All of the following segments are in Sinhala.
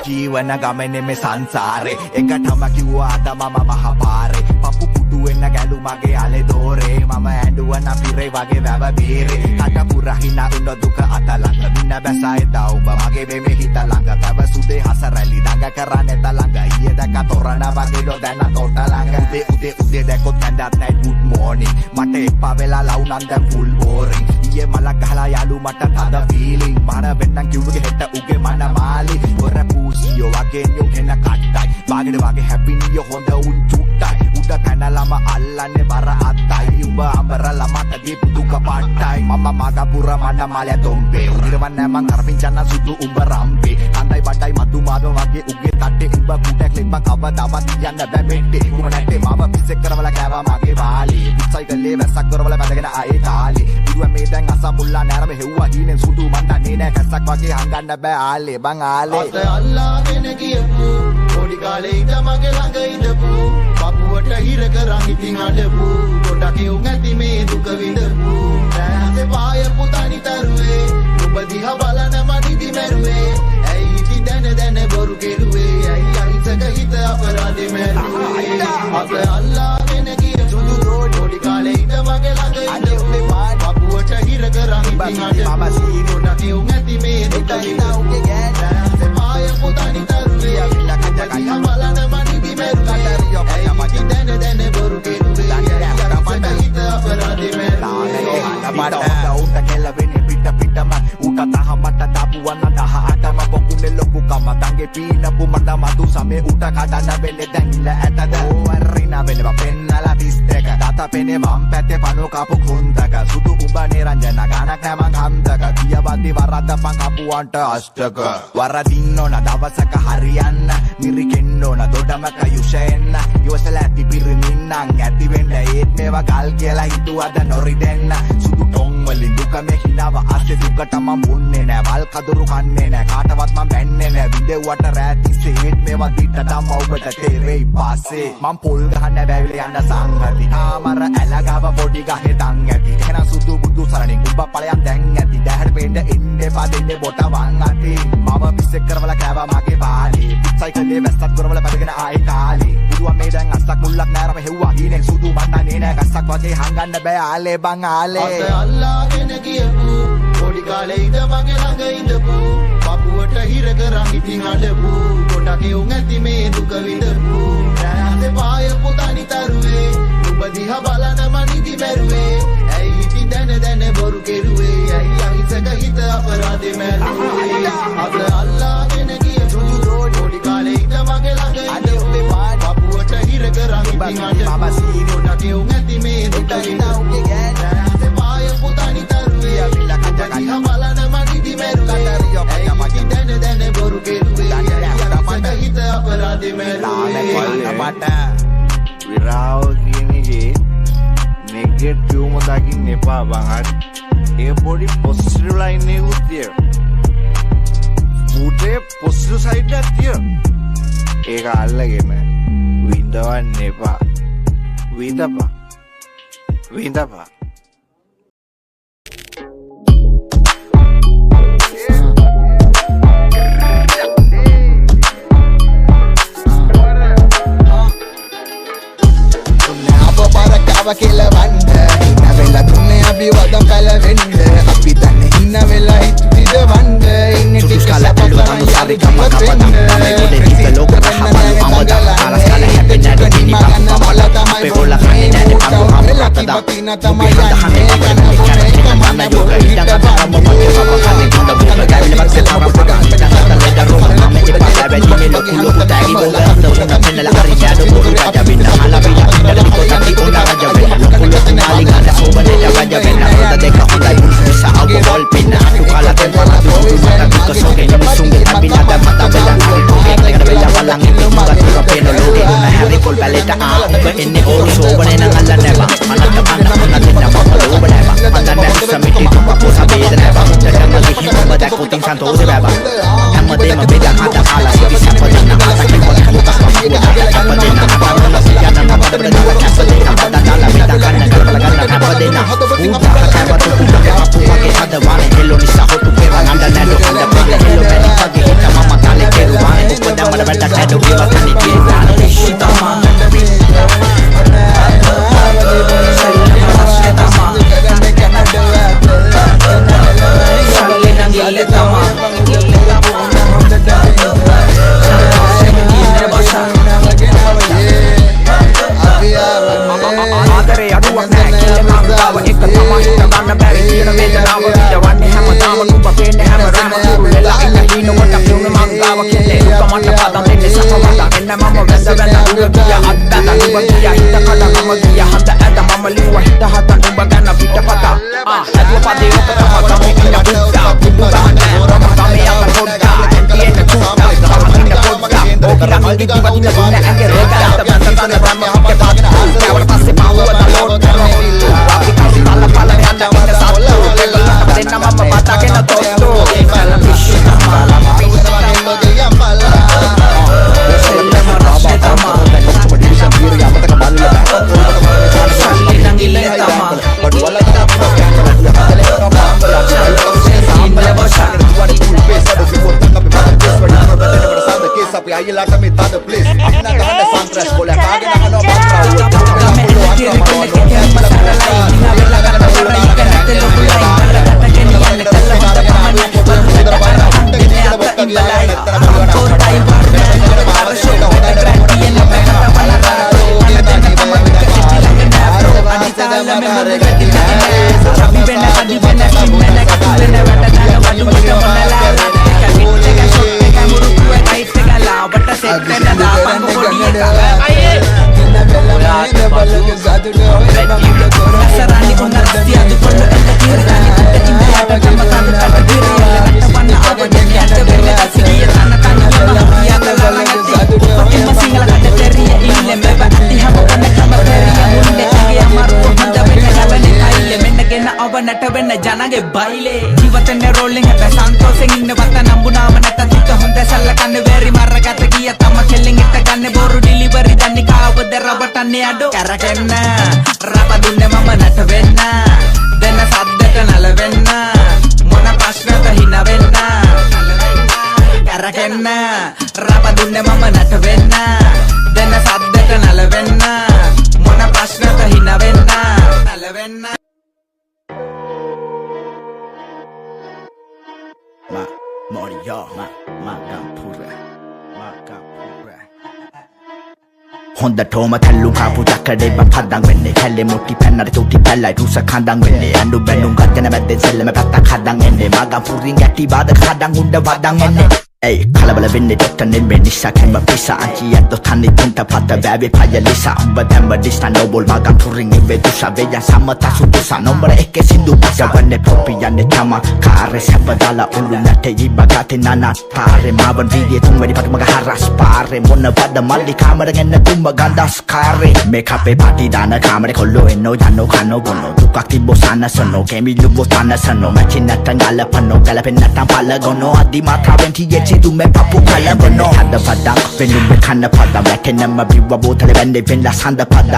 ජීවන ගමනේ මේ සංසාරේ එකටම කිව්වා අද මම මහපාරේ පපු කුඩු වෙන ගැලු මගේ අලේ දෝරේ මම ඇඬුවා නපිරේ වගේ වැව බීරේ කට පුරහින උන දුක අතලඟ මින බැසයි දවුඹ මගේ මේ හිත ළඟ තව සුදේ හසරැලි දඟ කරන්නේ තලඟ ඊයේ දැක තොරණ වගේ දොදැන තොට ළඟ උදේ දැකොත් නැන්දත් නැයි good morning මට එපා වෙලා ලවුනන් දැන් full boring ඊයේ මලක් ගහලා යාළු මට තද feeling මන වෙන්නම් කිව්වගේ හෙට උගේ මන මාලි ඔර පූසියෝ වගේ නියෝ හෙන කට්ටයි වාගෙඩ වගේ happy නියෝ හොඳ උන් චුට්ටයි උඩ පැනලම අල්ලන්නේ බර අත්තයි උඹ අඹරලා මට දීපු දුක පාට්ටයි මම මග පුර මන්න මාලය තොම්බේ උදිරවන්නේ මං අරපින්චන්න සුදු උඹ රම්බේ කන්දයි බඩයි මතු මාව වගේ උගේ තට්ටේ උඹ කුටක් ලිප්ප කවදාවත් යන්න බෑ මෙට්ටේ උඹ නැත්තේ මාව පිස්සෙක් කරවලා කෑවා මගේ වාලේ සයිකලේ වැස්සක් කරවලා බැඳගෙන ආයේ කාලේ ඉරුව මේ දැන් අසමුල්ලා නෑරම හෙව්වා හීනෙන් සුදු මණ්ඩන්නේ නෑ කැස්සක් වගේ හංගන්න බෑ ආලේ බං ආලේ අත අල්ලාගෙන ගියපු පොඩි කාලේ ඉඳ මගේ ළඟ ඉඳපු පපුවට හිර කරන් ඉතින් අඬපු ගොඩක් යුන් ඇති මේ දුක විඳපු ඈසේ පාය පුතනි තරුවේ ඔබ දිහා බලන මනිදි මරුවේ ඇයි ඉති දැන බොරු කෙරුවේ ඇයි අහිංසක හිත අපරාධෙ මරුවේ අත අල්ලාගෙන ගියපු පොඩි කාලේ ඉඳ මගේ ළඟ ඉඳපු පපුවට හිර කරන් ඉතින් අඬපු ගොඩක් යුන් ඇති මේ දුක විඳපු ඈසේ පාය පුතනි තරුවේ දිහා බලන මනිදි මරුවේ ඇයි දැන බොරු කෙරුවේ අහිංසක හිත අපරාධෙ මරුවේ උට කෙලවෙන්නේ පිටම උට තහමට දාපුවන්න 18ම පොකුනේ ලොකු කම දඟේ පීනපු මට මතු සමේ උට කඩන වෙලේ දැන්ිල ඇටද ඕවරිනා වෙලව පෙන්නලා 32 දත පෙනේ වම් පැත්තේ පනෝ කපු කුන්දක සුදු උඹ නිරංජන ගානක් නැම කන්දක පියවද්දි වරද්දපන් කපුවන්ට අෂ්ටක වරදින්න ඕන දවසක හරියන්න මිරිකෙන්න ඕන දොඩමක යුෂෙන්න යොසල ඇති පිරිමින්නම් ඇති වෙන්න ඒත් මේවා ගල් කියලා හිතුවද නොරිදෙන්න සුදු ටොන් වලින් දුක මේ හිනාව අස්සේ දුකට මම මුන්නේ නෑ වල් කදුරු කන්නේ නෑ කාටවත් මම බැන්නේ නෑ විදෙව්වට රැතිස්සේ ඒත් මේවා දිට දම ඔබට තේරෙයි පස්සේ මම පොල් ගහන්න බැවිල යන්න සංගති කාමර ඇලගව පොඩි ගහේ තන් ඇති එහෙනම් සුදු බුදු සරණින් උඹ ඵලයන් දැන් ඇති දැහැට පෙන්න ඉන්නේ පදෙන්නේ බොට වන් අති මම පිස්සෙක් කරවලා කෑවා මගේ වාලේ සයිකලේ වැස්සක් කරවලා බැදගෙන ආයේ කාලේ බුදුන් මේ දැන් අස්සක් මුල්ලක් නෑරම හෙව්වා හීනෙන් සුදු මන්නන්නේ නෑ ගස්සක් වගේ හංගන්න බෑ ආලේ බං ආලේ අත අල්ලාගෙන ගියපු පොඩි කාලේ ඉඳ මගේ ළඟ ඉඳපු පපුවට හිර කරන් ඉතින් අඬපු ගොඩක් යුන් ඇති මේ දුක විඳපු ඈසේ පාය පුතනි තරුවේ ඔබ දිහා බලන මනිදි මරුවේ ඇයි ඉතින් දැන බොරු කෙරුවේ ඇයි අහිංසක හිත අපරාධෙ මරුවේ අත අල්ලාගෙන ගියපු පොඩි කාලේ ඉඳ මගේ ළඟ ඉඳපු පපුවට හිර කරන් ඉතින් අඬපු ගොඩක් යුන් ඇති මේ දුක විඳපු ඈසේ පාය පුතනි තරුවේ දිහා බලන මනිදි මරුවේ ඇයි දැන බොරු කෙරුවේ අහිංසක හිත අපරාධෙ මරුවේ මට විරාව කියනගේ නෙගටිව්ම දකින්න එපා බං හරි ඒ පොඩි පොසිටිව් ලයින් එකකුත් තියෙනවා මුටේ පොසිටිව් සයිඩ් එකක් තියෙනවා ඒක අල්ලගෙන විඳවන්න එපා විඳපා කෙලවන්න ඉන්න වෙලා තුනේ අපි වදම් පැලවෙන්න අපි දන්නේ ඉන්න වෙලා හිත විදවන්න ඉන්නේ ටික සපතරන් යාරි ගමක වෙන්න මේ පොඩේ ටික ලෝක රහමල් අමදා කාලස් කාල හැපෙන්න දෙනි මගන්න මල තමයි පෙකොල කන්නේ නැනේ පපු අපතදා පින තමයි යන්නේ කන මොනේ කමන්න දුක ඉඳන් කරම මොකේ බබ කන්නේ හොඳ බුක ගන්නේ වක්සේ පපුට ගන්න දහතල දරෝ මම ඉපා බැදී ලොකු ලොකු ටැගි බෝල හතර පෙන්නලා හරි යාඩු බෝල කජබින්න හලවිලා ඉඳලා කොටි කොනා Malingan soba de raja venna roda de kahulai bisa algo golpina tu kala tempat tu mata tu kesoge ni sungge abina da mata bela ni tu bela walang itu mata tu peno loge na hari kol baleta a ba inni oru soba ne na alla neba manata panna na tinna ma loba neba manna samiti tu papo sabeda neba jadanga lihi ba da kuting santo se baba hamade ma beda ada kala sibi sapadana ata ki kol ku ta sapadana sapadana siyana na padana sapadana padana beda kanna Lagana napadena Uta kakabatu uta kapu wage hada wane Hello nisa hotu kera nanda nado hada pale Hello meni pagi hita mama kale keru wane මට වැඩක් නැතු ඒවත් අනේ තියෙන පිස්සු තමා ಜನಗೆ ಬೈಲೆ ಜೀವತನ್ನೇ ರೋಲಿಂಗ್ ಹೆಬ್ಬೆ ಸಂತೋಷ ಇನ್ನ ಬತ್ತ ನಂಬು ನಾಮ ನಟ ತಿಕ್ಕ ಹೊಂದೆ ಸಲ್ಲ ಕಣ್ಣು ಬೇರಿ ಮರ್ರಗತ ಗಿಯ ತಮ್ಮ ಕೆಲ್ಲಿಂಗ್ ಇಟ್ಟ ಕಣ್ಣೆ ಬೋರು ಡಿಲಿವರಿ ದನ್ನಿ ಕಾವದೆ ರಬಟ್ ಅನ್ನಿ ಅಡ್ಡು ಕರಕೆನ್ನ ರಬ ದುನ್ನೆ ಮಮ್ಮ ನಟವೆನ್ನ ದೆನ್ನ ಸದ್ದಟ ನಲವೆನ್ನ ಮೊನ ಪ್ರಶ್ನದ ಹಿನವೆನ್ನ ಕರಕೆನ್ನ ರಬ ದುನ್ನೆ ಮಮ್ಮ ನಟವೆನ್ನ ದೆನ್ನ ಸದ್ದಟ ನಲವೆನ್ನ ಮೊನ ಪ್ರಶ್ನದ ಹಿನವೆನ್ನ ನಲವೆನ್ನ හොඳටෝම තැල්ලු කාපු දක්කඩේ පදන් වෙන්නේ කැල්ලේ මුට්ටි පැන්නට තුටි පැල්ලයි රුස කඳන් වෙන්නේ අඬු බැනුම් ගත්තන මැද්දෙන් සෙල්ලම පැත්තක් හදන් එන්නේ මගම් පුරින් ගැටි බාධක හදන් උණ්ඩ වදන් එන්නේ Ey, කලබල වෙන්නේ ඩොක්ටර් නෙමෙයි නිසා කැම පිසා අංචියක් දොතන්නේ තුන්ට පත බෑවේ පය ලිසා උඹ දැම්ම ඩිස්ටා නෝබල් මගම් පුරින් ඉවේ දුසා වේයන් සම්මත සුදුසා නම්බර 1 සින්දු පසවන්නේ පොපි යන්නේ තම කාරේ සැපදාලා උළු නැටේ ඉබගතේ නනා තාරේ මාවන් වීගේ තුන් වැඩි පටු මග හරස් පාරේ මොන වද මල්ලි කාමරගෙන තුම්ම ගන්දස් කාරේ මේකපේ පාටි දාන කාමරේ කොල්ලෝ එන්නෝ යන්නෝ කන්නෝ බොන්නෝ දුකක් තිබ්බෝ සනසනෝ කෙමිලුබෝ තනසනෝ මැචින් නැත්තන් ගලපනෝ ගලපෙන් නැත්තන් පල්ලගොනෝ අදි මාතාවෙන් THC දුම්මෙන් පපු කලබනෝ හද පදක් වෙනුම් කන්න පදක් වැටෙනම බිව්ව බෝතල වැන්නේ වෙන්න සඳ පදක්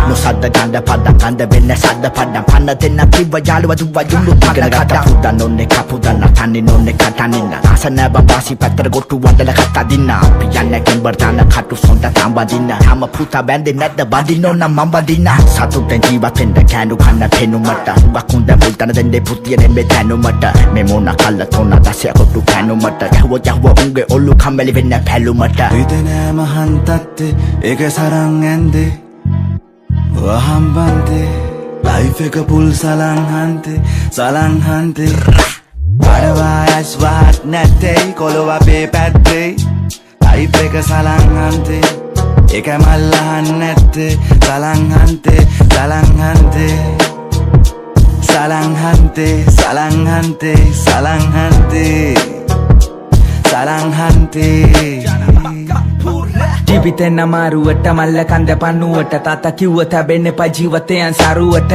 නොසද්ද ගඳ පදක් ගඳ වෙන්න සද්ද පදක් පන්න දෙන්න කිව්ව යාළුව දුව යුළු පදක් පුදන් ඔන්නේ කපුදන් තන්නේ නොන්නේ කටනින්න ආසන බම්බාසි පැත්තට ගොට්ටු වන්දල කතා දින්න අපි යන්නේ කෙම්බර්තන කටු සොන්ට තඹදින්න හැම පුතා බැන්දේ නැද්ද බඳින්නෝ නම් මම බඳින්න සතුටෙන් ජීවත් වෙන්න කැඳු කන්න පෙනුමට වකුන්ද මුල්තන දෙන්නේ පුතිය දෙන්නේ තැනුමට මේ මොන කල්ල තොන දැසිය කොටු කැනුමට යහුව උන්ගේ ඔල්ලු කම්මැලි වෙන්න පැලුමට හිතනෑම හන්තත්තේ ඒක සරන් ඇන්දේ වහම්බන්තේ ලයිෆ් එක පුල් සලන් හන්තේ අරවායස් වාත් නැත්තේ කොළොව අපේ පැත්තේ ලයිෆ් එක සලන් හන්තේ ඒක මල්ලහන් නැත්තේ සලන් හන්තේ ජීවිතෙන් අමාරුවට මල්ල කන්ද පන්නුවට තාතා කිව්ව තැබෙන්න එපා ජීවිතයන් සරුවට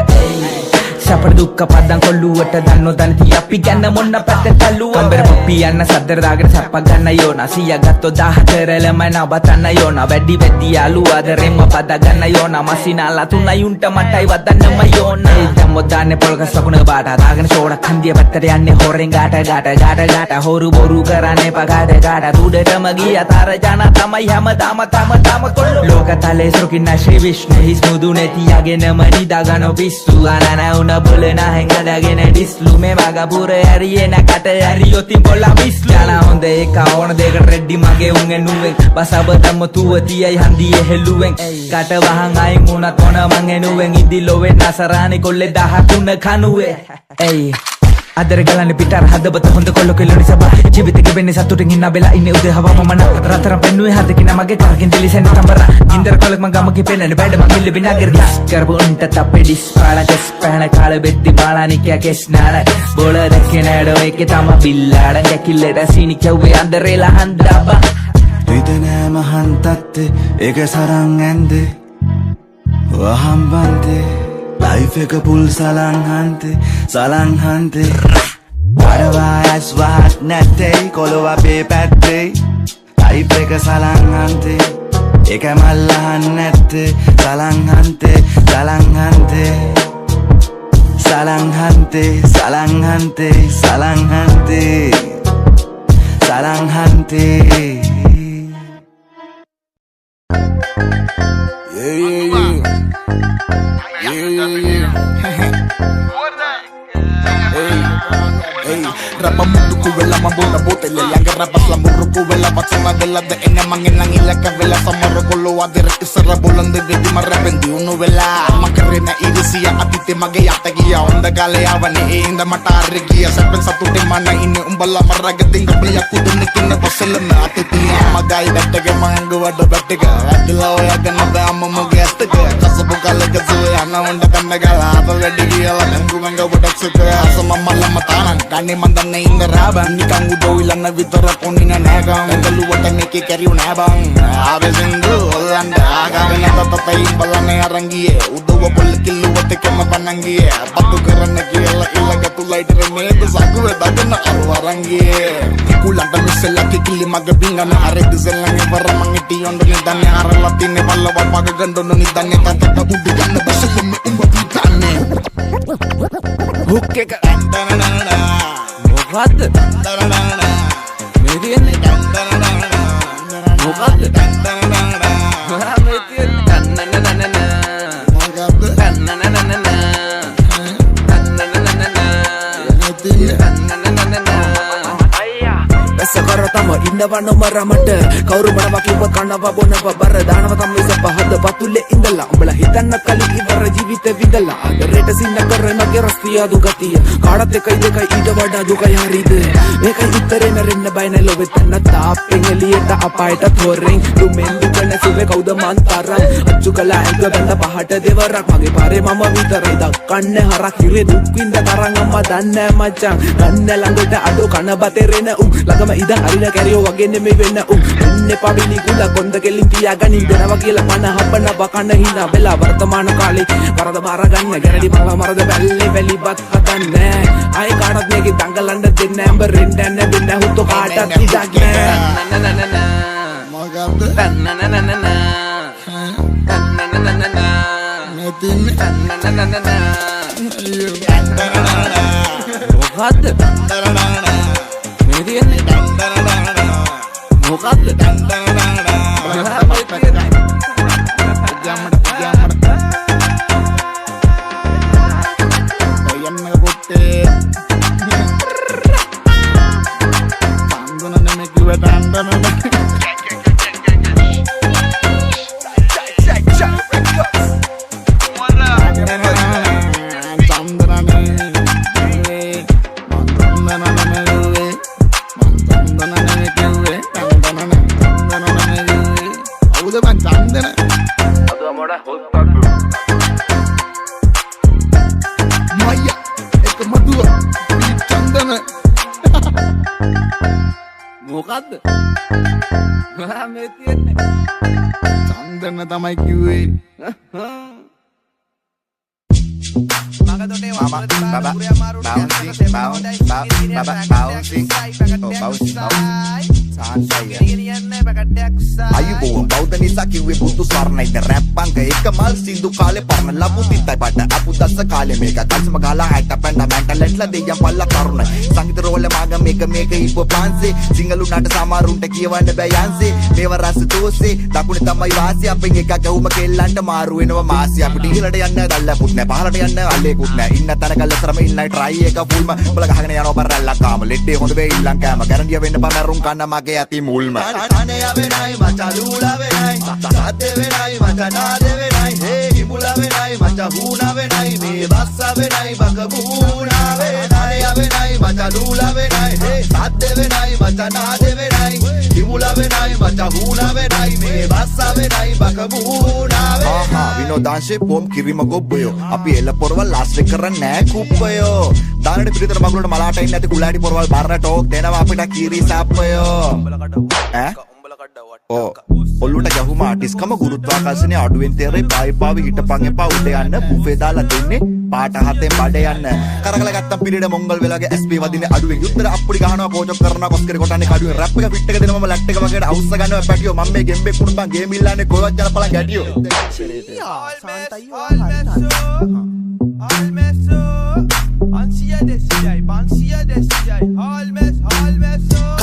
සැපට දුක්ඛ පදන් කොල්ලුවට දන්නෝ දන්ති අපි ගැන මොන්න පැත්තට තල්ලුව කම්බර පොප්පි යන්න සද්දර දාගෙන සප්පක් ගන්න යෝන 100ක් ගත්තොත් 14 ළමයි නවතන්න යෝන වැඩි වැඩි යාළුවා දරෙම පද ගන්න යෝන මසිනාලා තුනයි උන්ට මටයි වදන්නම යෝන දැම්මොත් දාන්නේ පොල් ගස් ලකුණ බාට දාගෙන ෂෝඩක් හන්දිය පැත්තට යන්නේ හොරෙන් ගාට හොරු බොරු කරන්නේ පගාට උඩටම ගිය තර ජන තමයි හැමදාම තම කොල්ලෝ ලෝකතලේ සොකින්න ශ්‍රී විශ්ණු හිස් මුදුනේ තියාගෙනම නිදාගන පිස්සු අනන උන බලන හැංගදාගෙන ඩිස්ලු මේ වගපුර ඇරියේ නැකට ඇරියොතින් පොල්ලා විස්ලු යන හොඳ එක ඕන දෙකට රෙඩි මගේ උන් එනුවෙන් බසබතම තුවතියයි හන්දියේ හෙළුවෙන් කට වහන් අයින් උනත් මොන මං එනුවෙන් ඉදිලොවෙන් නසරානි කොල්ලේ 13 කනුවේ එයි අදර ගලන්නේ පිටර හදබත හොඳ කොල්ල කෙල්ල නිසා ජීවිතේ ගෙවෙන්නේ සතුටින් ඉන්න බෙලා ඉන්නේ උදේ හවම මන රතරම් පෙන්නුවේ හදකින මගේ කරකින් දිලිසෙන් තඹර ඉන්දර කොලක් මං ගමකේ පෙන්නන්නේ බඩ මං කිල්ල බිනාගර කරපු උන්ට තප්පේ ඩිස් පාලකස් පැන කාල බෙද්දි පාලානිකයා කෙස්නාල බෝල දැක්කේ නෑඩෝ ඒකේ තම බිල්ලාඩන් ගැකිල්ලට සීනි කව්වේ අන්දරේලා හන්දාබා හිතනෑ මහන්තත්තේ ඒක සරන් ඇන්දේ වහම්බන්තේ Life එක පුල් සලංහන්තේ වරවා ඇස් වත් නැත්තේ කොළොව අපේ පැත්තේ Life එක සලංහන්තේ ඒක මල්ලහන් නැත්තේ සලංහන්තේ Rapa munduku vela mambona botelle Langa rapas la murruku vela Batsona vela de ene mangilang ilaka vela Samaro kolo adere isara bolande Vedi marrebendi unu vela Makarena irisiya atite magayatagiya Onda gale avane inda matarigiya Sepen satute mana ini umbala maragatinga Blia kudune kine vasalame atitiya Magai dattege mangu vada battiga Adila oyagana da amma mugastiga Kasabu kale gazuwe ana unda kannagala Ava vedigiyala nengu venga vodaksuka Asama malama tanan Kani mandan inda raban Nikang udo ilana vitara ponina nagam Engalu wataniki kariu nabang Ave zindu olanda agam Venata tatai balane arangiye Udo wapul kilu watike mabanangiye Batu karana kiyala ilaga tu lightere meedu Sakuwe dagana arwarangiye Kulanta misela kikili magabinga na are dizelange vara mangiti yondo nidane aralatine valla wapaga gandono nidane Tatata udigane basilame umba vitane Hukke ka මොකද්ද මේ තියෙන්නේ මොකද්ද මේ සකරතම ඉන්නවන මරමට කවුරු මොනවා කිව්ව කනවා බොනව බර දානව තමයි සපහද පතුලේ ඉඳලා උඹලා හිතන්න කලින් ඉවර ජීවිත විඳලා ආදරයට සින්න කරන මගේ රස්තිය දුගතිය කාටත් එකයි දෙකයි ඊට වඩා දුකයි හරිද මේකයි උත්තරේ නරෙන්න බය නැලොවෙතන තාප්පෙන් එළියට අපායට තොරෙන් දුමෙන් දුකන සුවේ කවුද මන්තරම් අච්චු කලා එක බඳ පහට දෙවරක් මගේ පාරේ මම විතරයි දක්කන්නේ හරක් ඉරේ දුක් විඳ තරම් අම්මා දන්නේ මචං ගන්න ළඟට අඩෝ කන බතෙරෙන ළඟම ඉඳන් අරින කැරියෝ වගේ නෙමෙයි වෙන්න එන්නේ පවිලි කුල කොන්ද කෙලින් තියාගනින් දෙනවා කියලා මන හබන බකන හිනා වෙලා වර්තමාන කාලේ කරද බාර ගන්න ගැරඩි මම මරද බැල්ලේ වැලිපත් හදන්නේ ආයි කාටත් මේකේ දඟලන්න දෙන්නේ ඇම්බරෙන් දැන්න දෙන්න හුතු කාටත් ඉඩක් නෑ මොකක්ද නනනනන මොකද්ද මේ තියෙන්නේ මොකද්ද මොකද්ද මේ තියෙන්නේ චන්දන තමයි කිව්වේ අයුබෝවන් බෞද්ධ නිසා කිව්වේ බුදු ස්වර්ණයිද රැප් අංක එක මල් සින්දු කාලේ පරණ ලබු තිත්තයි බඩ අපු දස්ස කාලේ මේක කල්සම ගහලා හැට පැන්න මැන්ටලෙට්ලා දෙයයන් පල්ලා තරුණයි සංගීත රෝල මාග මේක හිප් පාන්සේ සිංහලු නට සමහරුන්ට කියවන්න බෑ යන්සේ මේව රස දෝසේ දකුණේ තමයි වාසිය අපෙන් එකක් ගහුම කෙල්ලන්ට මාරු වෙනවා මාසිය අපිට ඉහළට යන්න දැල්ලපුත් නෑ පහළට යන්න අල්ලේකුත් නෑ ඉන්න තැනක ලතරම ඉන්නයි try එක ෆුල්ම උඹලා ගහගෙන යනවා බරල්ලා කාම ලෙඩේ හොඳ වෙයි ඉල්ලන් කෑම ගැරන්ඩිය වෙන්න පමරුම් කන්න මගේ ඇති මුල්ම ठाणे वेनाई मचा लूला वेनाई साथे वेनाई मचा नादे वेनाई हे हिमुला वेनाई मचा हूना वेनाई मे बस्सा वेनाई बकबूना वेनाई वेनाई मचा लूला वेनाई हे साथे वेनाई मचा नादे वेनाई हिमुला वेनाई मचा हूना वेनाई मे बस्सा वेनाई बकबूना ආහා විනෝදාංශේ පොම් කිරිම ගොබ්බයෝ අපි එල පොරවල් ලාස්ට් එක කරන්නේ නෑ කුප්පයෝ දානට පිටිතර මගුලට මලාට ඉන්නේ නැති කුලාඩි පොරවල් බාරන ටෝක් දෙනවා අපිට කීරි සාප්පයෝ ඈ ඕ ඔල්ලුට ගහුම ආටිස්කම ගුරුත්වාකර්ෂණය අඩුවෙන් තේරෙයි පාවිපාවි හිටපන් එපා උඩ යන්න බුෆේ දාලා දෙන්නේ පාට හතෙන් බඩ යන්න කරකලා ගත්තම් පිරිඩ මොංගල් වෙලාගේ SP වදින්නේ අඩුවෙන් යුත්තර අප්පුඩි ගහනවා කෝචොක් කරනවා කොස්කරි කොටන්නේ කඩුවෙන් රැප් එක ෆිට් එක දෙනවා මම ලැට් එක වගේ අවුස්ස ගන්නවා පැටියෝ මම මේ ගෙම්බේ කුණුබන් ගේම් ඉල්ලන්නේ කොහෙවත් යන පලන් ගැටියෝ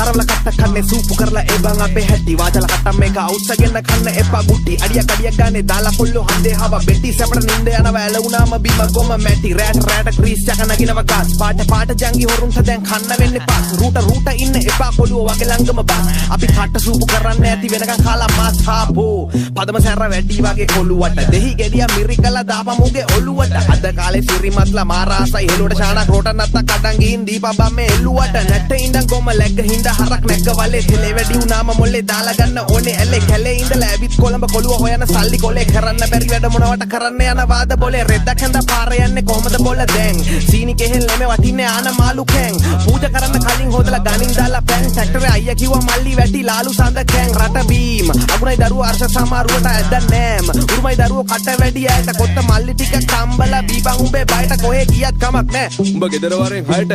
කරවල කට්ට කන්නේ සූපු කරලා ඒ බං අපේ හැටි වාජල කට්ටම් මේක අවුස්සගෙන කන්න එපා ගුටි අඩියක් ගානේ දාලා කොල්ලෝ හන්දේ හව බෙටි සැපට නින්ද යනවා ඇලුනාම බිම ගොම මැටි රෑට ක්‍රීස් යක නගිනව ගාස් පාට ජංගි හොරුන්ට දැන් කන්න වෙන්නේ පාස් රූට ඉන්න එපා කොළුව වගේ ළඟම බස් අපි කට්ට සූපු කරන්නේ ඇති වෙනකන් කාලා මාස් හාපෝ පදම සැර වැඩි වගේ කොළුවට දෙහි ගෙඩිය මිරිකලා දාපමුගේ ඔළුවට අද කාලේ සිරිමත්ලා මාරාසයි හෙළුවට ශානක් රෝට නැත්ත කඩන් ගින් දීපබම් මේ එළුවට නැට ඉඳන් ගොම läග්ග හින්දා හරක් නැග්ග වලේ තෙලේ වැඩි උනාම මොල්ලේ දාලා ගන්න ඕනේ ඇලේ කැලේ ඉඳලා ඇවිත් කොළඹ කොළුව හොයන සල්ලි කොලේ කරන්න බැරි වැඩ මොනවට කරන්න යන වාද බොලේ රෙද්දක් හැඳ පාර යන්නේ කොහමද බොල දැන් සීනි කෙහෙල් නෙමෙ වටින්නේ ආන මාළු කැන් පූජා කරන්න කලින් හොදලා ගනින් දාලා පැන් ෆැක්ටරේ අයියා කිව්වා මල්ලි වැටි ලාලු සඳ කැන් රට බීම අගුණයි දරුවෝ අර්ශ සමාරුවට ඇද්ද නෑම උරුමයි දරුවෝ කට වැඩි ඇයට කොත්ත මල්ලි ටික කම්බලා බීබන් උඹේ බයට කොහෙ ගියත් කමක් නෑ උඹ ගෙදර වරෙන් හයට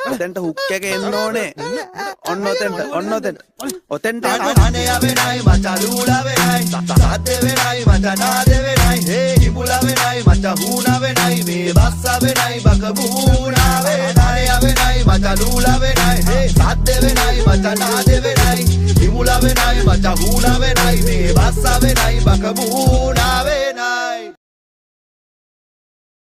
ඔතෙන්ට හුක් එක එන්න ඕනේ ඔන්න ඔතෙන්ට ठाणे वेनाई मचा लूला वेनाई साथे वेनाई मचा नादे वेनाई हे हिमुला वेनाई मचा हूना वेनाई मे बस्सा वेनाई बकबूना वेनाई वेनाई मचा लूला वेनाई हे साथे वेनाई मचा नादे वेनाई हिमुला वेनाई मचा हूना वेनाई मे बस्सा वेनाई बकबूना वेनाई